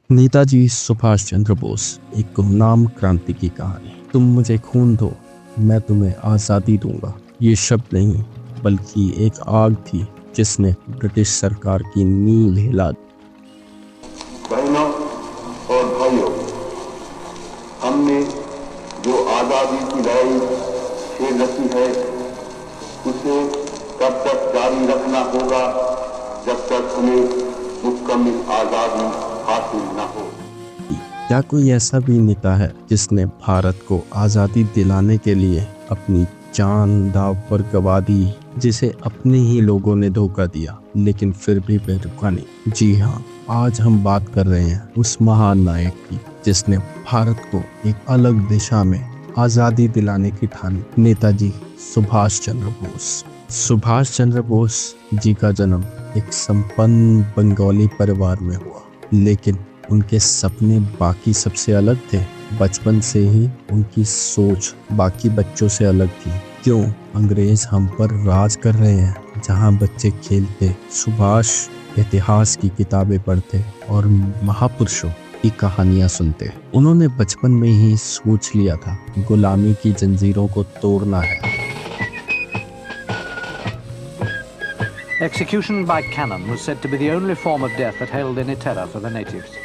नेताजी सुभाष चंद्र बोस एक गुमनाम क्रांति की कहानी। तुम मुझे खून दो, मैं तुम्हें आज़ादी दूंगा। ये शब्द नहीं बल्कि एक आग थी जिसने ब्रिटिश सरकार की नींव हिला दी। बहनों और भाइयों, हमने जो आज़ादी की लड़ाई छेड़ रखी है उसे तब तक जारी रखना होगा जब तक हमें मुकम्मल आज़ादी हासिल न हो। क्या कोई ऐसा भी नेता है जिसने भारत को आज़ादी दिलाने के लिए अपनी जान दांव पर गंवा दी, जिसे अपने ही लोगों ने धोखा दिया लेकिन फिर भी वह रुका नहीं? जी हाँ, आज हम बात कर रहे हैं उस महान नायक की जिसने भारत को एक अलग दिशा में आज़ादी दिलाने की ठानी। नेताजी सुभाष चंद्र बोस। सुभाष चंद्र बोस जी का जन्म एक संपन्न बंगाली परिवार में हुआ, लेकिन उनके सपने बाकी सबसे अलग थे। बचपन से ही उनकी सोच बाकी बच्चों से अलग थी। क्यों अंग्रेज हम पर राज कर रहे हैं? जहां बच्चे खेलते, सुभाष इतिहास की किताबें पढ़ते और महापुरुषों की कहानियां सुनते। उन्होंने बचपन में ही सोच लिया था गुलामी की जंजीरों को तोड़ना है। Execution by cannon was said to be the only form of death that held any terror for the natives.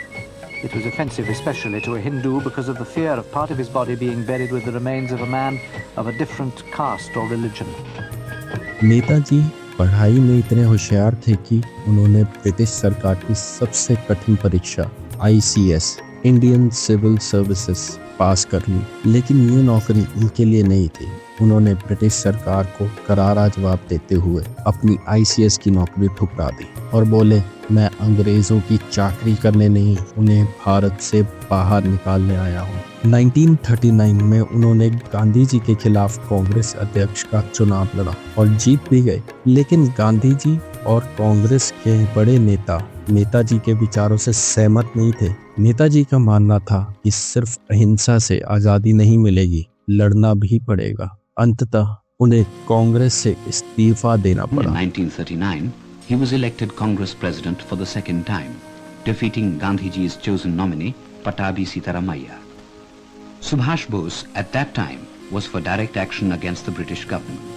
It was offensive especially to a Hindu because of the fear of part of his body being buried with the remains of a man of a different caste or religion. Netaji पढ़ाई में इतने होशियार थे कि उन्होंने British सरकार की सबसे कठिन परीक्षा ICS इंडियन सिविल सर्विसेज पास कर ली, लेकिन ये नौकरी उनके लिए नहीं थी। उन्होंने ब्रिटिश सरकार को करारा जवाब देते हुए अपनी ICS की नौकरी ठुकरा दी और बोले, मैं अंग्रेजों की चाकरी करने नहीं, उन्हें भारत से बाहर निकालने आया हूँ। 1939 में उन्होंने गांधी जी के खिलाफ कांग्रेस अध्यक्ष का चुनाव लड़ा और जीत भी गए, लेकिन गांधी जी और कांग्रेस के बड़े नेता नेताजी के विचारों से सहमत नहीं थे। नेताजी का मानना था कि सिर्फ अहिंसा से आज़ादी नहीं मिलेगी, लड़ना भी पड़ेगा। अंततः उन्हें कांग्रेस से इस्तीफा देना पड़ा। In 1939, he was elected Congress president for the second time, defeating Gandhiji's chosen nominee, Patabi Sitaramaiah. Subhash Bose at that time was for direct action against the British government.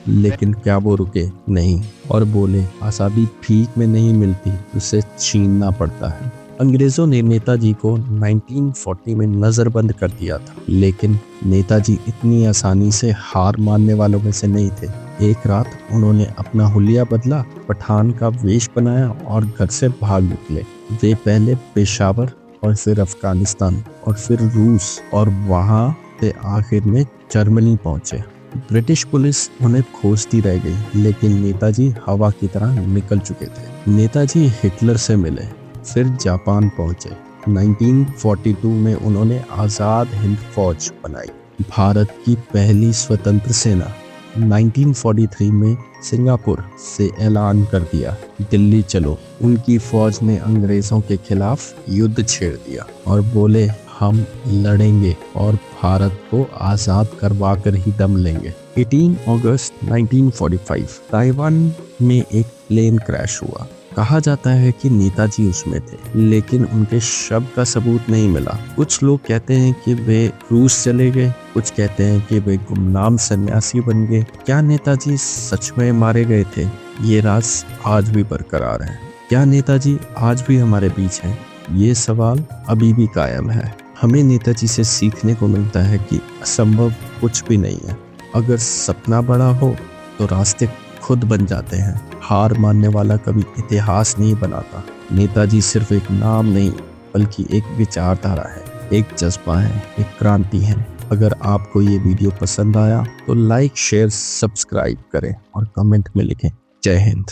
लेकिन क्या वो रुके? नहीं, और बोले आज़ादी भीख में नहीं मिलती, उसे छीनना पड़ता है। अंग्रेजों ने नेताजी को 1940 में नज़रबंद कर दिया था, लेकिन नेताजी इतनी आसानी से हार मानने वालों में से नहीं थे। एक रात उन्होंने अपना हुलिया बदला, पठान का वेश बनाया और घर से भाग निकले। वे पहले पेशावर और फिर अफगानिस्तान और फिर रूस और वहां से आखिर में जर्मनी पहुंचे। ब्रिटिश पुलिस उन्हें खोजती रह गई, लेकिन नेताजी हवा की तरह निकल चुके थे। नेताजी हिटलर से मिले, फिर जापान पहुंचे। 1942 में उन्होंने आज़ाद हिंद फौज बनाई, भारत की पहली स्वतंत्र सेना। 1943 में सिंगापुर से ऐलान कर दिया, दिल्ली चलो। उनकी फौज ने अंग्रेजों के खिलाफ युद्ध छेड़ दिया और बोले, हम लड़ेंगे और भारत को आज़ाद करवा कर ही दम लेंगे। 18 अगस्त 1945 ताइवान में एक प्लेन क्रैश हुआ। कहा जाता है कि नेताजी उसमें थे, लेकिन उनके शव का सबूत नहीं मिला। कुछ लोग कहते हैं कि वे रूस चले गए, कुछ कहते हैं कि वे गुमनाम सन्यासी बन गए। क्या नेताजी सच में मारे गए थे? ये राज आज भी बरकरार है। क्या नेताजी आज भी हमारे बीच हैं? ये सवाल अभी भी कायम है। हमें नेताजी से सीखने को मिलता है कि असंभव कुछ भी नहीं है। अगर सपना बड़ा हो तो रास्ते खुद बन जाते हैं। हार मानने वाला कभी इतिहास नहीं बनाता। नेताजी सिर्फ एक नाम नहीं बल्कि एक विचारधारा है, एक जज्बा है, एक क्रांति है। अगर आपको ये वीडियो पसंद आया तो लाइक, शेयर, सब्सक्राइब करें और कमेंट में लिखें। जय हिंद।